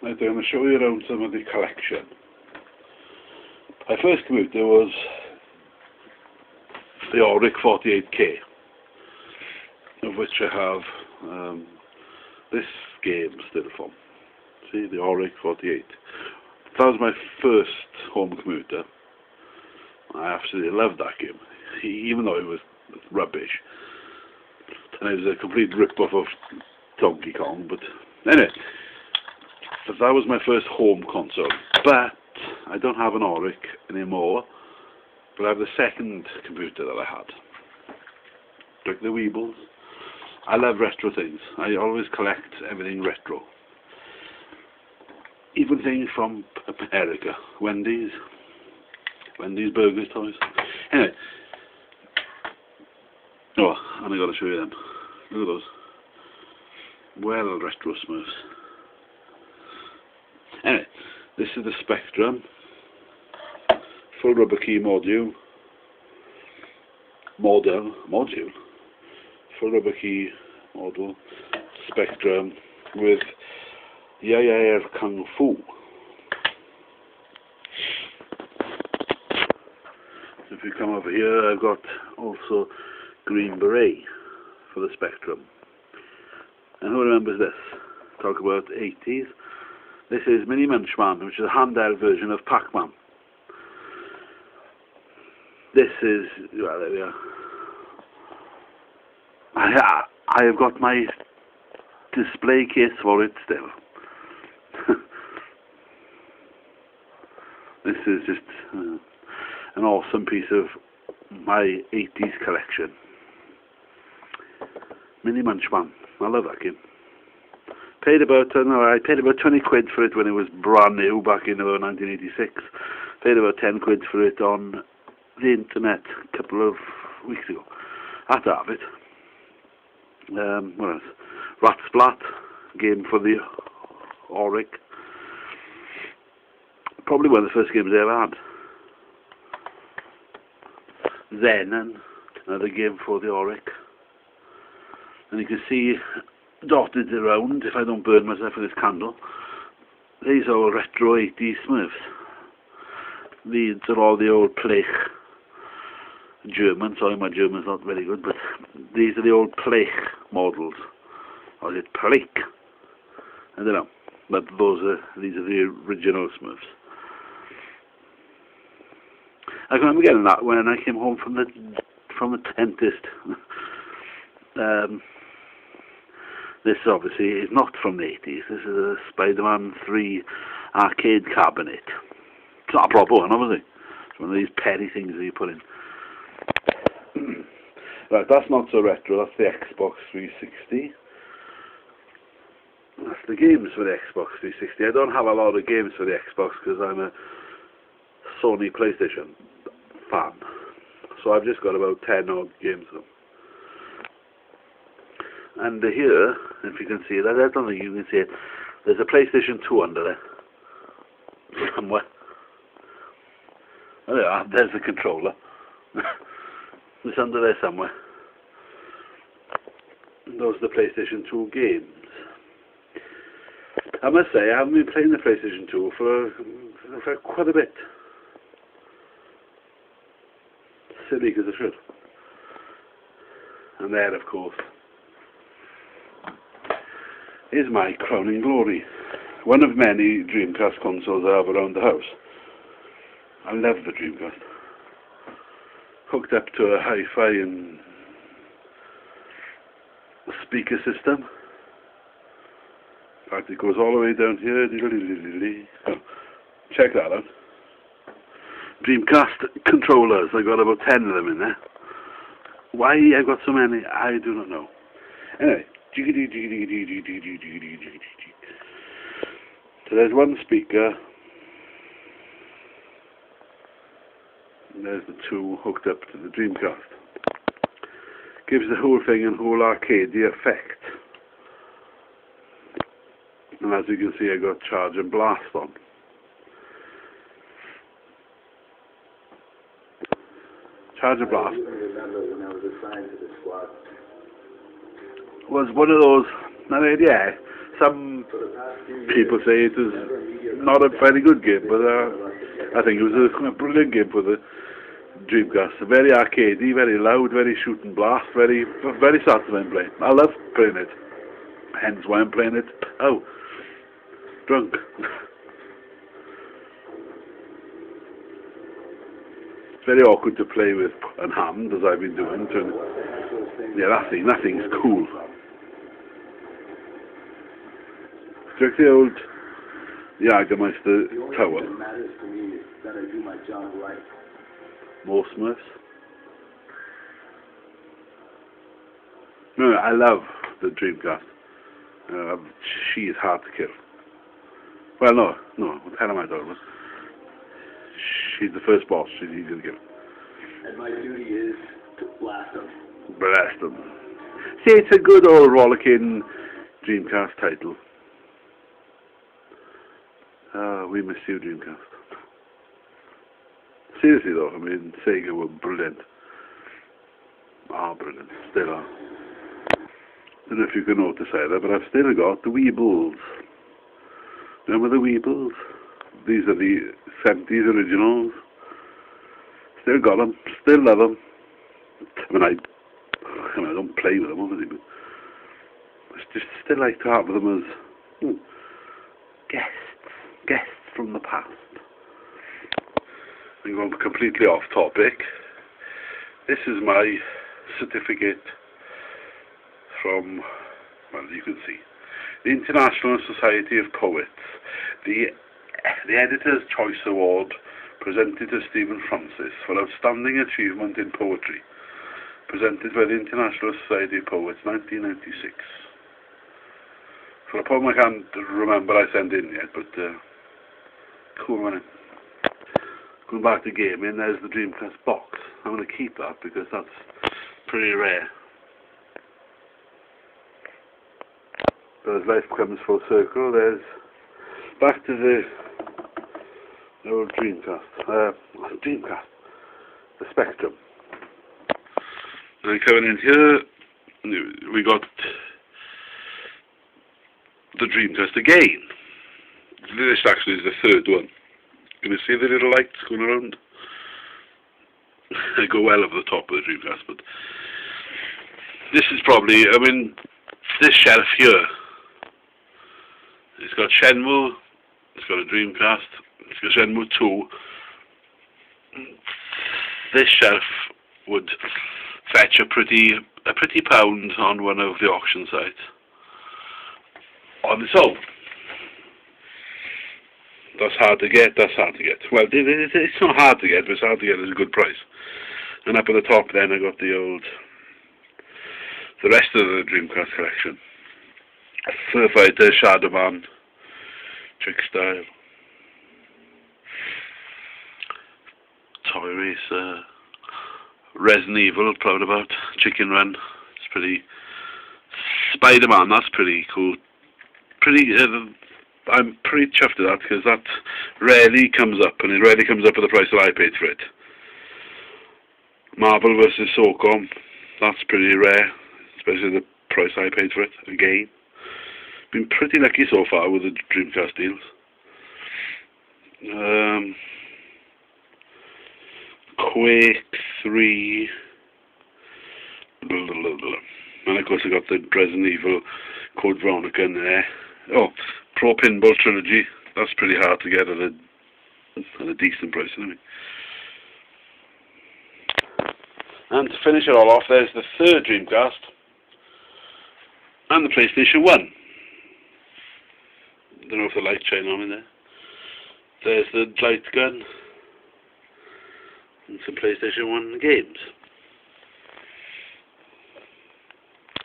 Right, I'm going to show you around some of the collection. My first computer was the Auric 48K, of which I have this game still from. See, the Auric 48. That was my first home computer. I absolutely loved that game, even though it was rubbish. And it was a complete rip-off of Donkey Kong, but anyway, that was my first home console. But I don't have an Auric anymore, but I have the second computer that I had. Like the Weebles. I love retro things. I always collect everything retro. Even things from America. Wendy's Burgers toys. Anyway. Oh, and I gotta show you them. Look at those. Well, retro Smurfs. Anyway, this is the Spectrum. Full rubber key module. Full rubber key model. Spectrum with Yaya Kung Fu. So if you come over here, I've got also Green Beret for the Spectrum. And who remembers this? Talk about 80s. This is Mini Munchman, which is a handheld version of Pac-Man. This is, well, there we are. I have got my display case for it still. This is just an awesome piece of my 80s collection. Mini Munchman. I love that game. I paid about 20 quid for it when it was brand new back in about 1986. Paid about 10 quid for it on the internet a couple of weeks ago. I had to have it. What else? Rat Splat, game for the Auric. Probably one of the first games I ever had. Zenon, another game for the Auric. And you can see dotted around, if I don't burn myself with this candle, these are all retro 80s Smurfs. These are all the old Plech German. Sorry, my German's not very good, but these are the old Plech models. Or is it Plech? I don't know. But these are the original Smurfs. I can remember getting that when I came home from the dentist. This obviously is not from the 80s. This is a Spider-Man 3 arcade cabinet. It's not a proper one, obviously. It's one of these petty things that you put in. Right, that's not so retro. That's the Xbox 360. That's the games for the Xbox 360. I don't have a lot of games for the Xbox because I'm a Sony PlayStation fan. So I've just got about 10 odd games of them. And here, if you can see that, I don't think you can see it, there's a PlayStation 2 under there. Somewhere. Oh yeah, there's the controller. It's under there somewhere. Those are the PlayStation 2 games. I must say, I haven't been playing the PlayStation 2 for quite a bit. Silly because I should. And there, of course, is my crowning glory. One of many Dreamcast consoles I have around the house. I love the Dreamcast. Hooked up to a hi-fi and speaker system. In fact, it goes all the way down here. Oh, check that out. Dreamcast controllers. I got about 10 of them in there. Why I got so many, I do not know. Anyway. So there's one speaker. And there's the two hooked up to the Dreamcast. Gives the whole thing a whole arcadey effect. And as you can see, I got Charge and Blast on. Charge and Blast was one of those, yeah, some people say it is not a very good game, but I think it was a brilliant game for the Dreamcast. Very arcadey, very loud, very shoot and blast, very satisfying playing. I love playing it. Hence why I'm playing it. Oh, drunk. It's very awkward to play with one hand, as I've been doing. Yeah, that thing's cool. Check the old Jagermeister tower. More Smurfs. No, I love the Dreamcast. She is hard to kill. Well, no, what the hell am I talking about? She's the first boss, she's easy to kill. And my duty is to blast them. Blast them. See, it's a good old rollicking Dreamcast title. We miss you, Dreamcast. Seriously though, I mean, Sega were brilliant. Brilliant. Still are. Don't know if you can notice either, but I've still got the Weebles. Remember the Weebles? These are the 70s originals. Still got them. Still love them. I mean, I don't play with them, obviously, but I just still like to have them as guests from the past. I'm going completely off topic. This is my certificate from, well, you can see, the International Society of Poets. The Editor's Choice Award presented to Stephen Francis for outstanding achievement in poetry, presented by the International Society of Poets, 1996. For a poem I can't remember I sent in yet, but cool, man. Going back to gaming, there's the Dreamcast box. I'm going to keep that because that's pretty rare. But as life comes full circle, there's back to the old Dreamcast. The Spectrum. And coming in here, we got the Dreamcast again. This actually is the third one. Can you see the little lights going around? They go well over the top of the Dreamcast, but this is probably, I mean, this shelf here, it's got Shenmue, it's got a Dreamcast, it's got Shenmue 2. This shelf would fetch a pretty pound on one of the auction sites on its own. That's hard to get. Well, it's not hard to get, but it's hard to get at a good price. And up at the top then I got the rest of the Dreamcast collection. Fur Fighter, Shadow Man, Trickstyle, Toy Racer, Resident Evil, proud about, Chicken Run, it's pretty, Spider-Man, that's pretty cool. I'm pretty chuffed at that because that rarely comes up, and it rarely comes up at the price that I paid for it. Marvel vs. SOCOM, that's pretty rare, especially the price I paid for it, again. Been pretty lucky so far with the Dreamcast deals. Quake 3, and of course I got the Resident Evil Code Veronica in there. Oh, Pro Pinball Trilogy, that's pretty hard to get at a decent price anyway. And to finish it all off, there's the third Dreamcast and the PlayStation 1. Don't know if the light shine on in there. There's the light gun and some PlayStation 1 games.